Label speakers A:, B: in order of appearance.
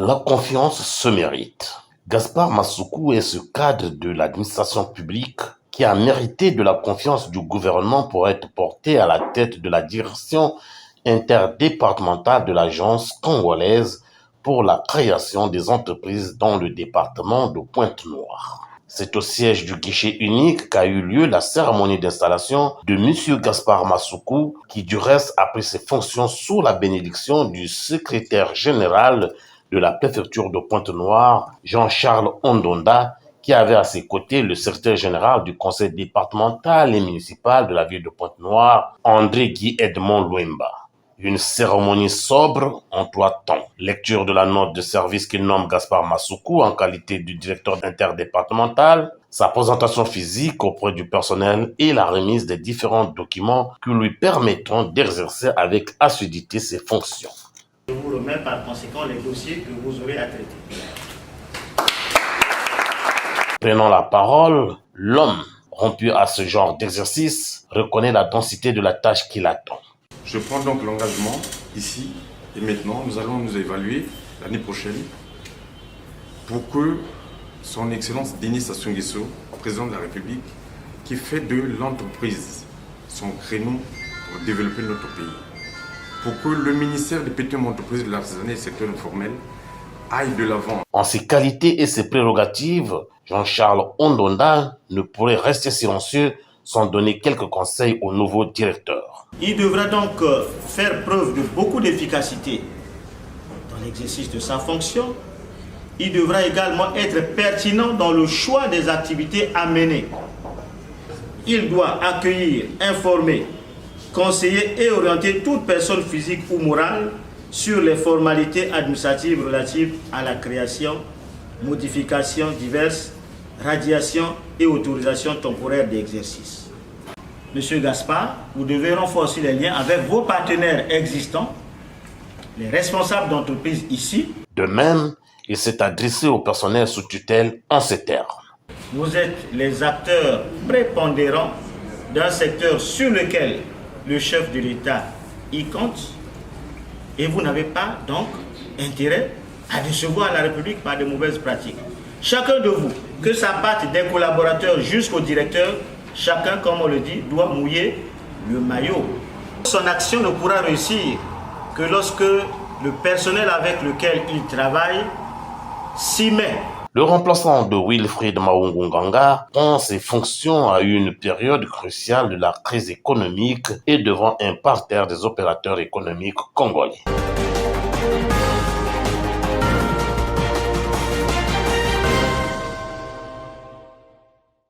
A: La confiance se mérite. Gaspard Massoukou est ce cadre de l'administration publique qui a mérité de la confiance du gouvernement pour être porté à la tête de la direction interdépartementale de l'agence congolaise pour la création des entreprises dans le département de Pointe-Noire. C'est au siège du guichet unique qu'a eu lieu la cérémonie d'installation de M. Gaspard Massoukou, qui du reste a pris ses fonctions sous la bénédiction du secrétaire général de la préfecture de Pointe-Noire, Jean-Charles Ondonda, qui avait à ses côtés le secrétaire général du conseil départemental et municipal de la ville de Pointe-Noire, André-Guy Edmond Louemba. Une cérémonie sobre en 3 temps. Lecture de la note de service qu'il nomme Gaspard Massoukou en qualité de directeur interdépartemental, sa présentation physique auprès du personnel et la remise des différents documents qui lui permettront d'exercer avec assiduité ses fonctions.
B: Je vous remets par conséquent les dossiers que vous aurez à traiter.
A: Prenant la parole, l'homme rompu à ce genre d'exercice reconnaît la densité de la tâche qui l'attend.
C: Je prends donc l'engagement ici et maintenant, nous allons nous évaluer l'année prochaine pour que son Excellence Denis Sassou Nguesso, président de la République, qui fait de l'entreprise son créneau pour développer notre pays, pour que le ministère des petites entreprises, de l'artisanat et du secteur informel aille de l'avant.
A: En ses qualités et ses prérogatives, Jean-Charles Ondonda ne pourrait rester silencieux sans donner quelques conseils au nouveau directeur.
B: Il devra donc faire preuve de beaucoup d'efficacité dans l'exercice de sa fonction. Il devra également être pertinent dans le choix des activités à mener. Il doit accueillir, informer, conseiller et orienter toute personne physique ou morale sur les formalités administratives relatives à la création, modification diverses, radiation et autorisation temporaire d'exercice. Monsieur Gaspard, vous devez renforcer les liens avec vos partenaires existants, les responsables d'entreprise ici.
A: De même, il s'est adressé au personnel sous tutelle en ces termes.
B: Vous êtes les acteurs prépondérants d'un secteur sur lequel le chef de l'État y compte et vous n'avez pas donc intérêt à décevoir la République par de mauvaises pratiques. Chacun de vous, que ça parte des collaborateurs jusqu'au directeur, chacun, comme on le dit, doit mouiller le maillot. Son action ne pourra réussir que lorsque le personnel avec lequel il travaille s'y met.
A: Le remplaçant de Wilfried Mahungunganga prend ses fonctions à une période cruciale de la crise économique et devant un parterre des opérateurs économiques congolais.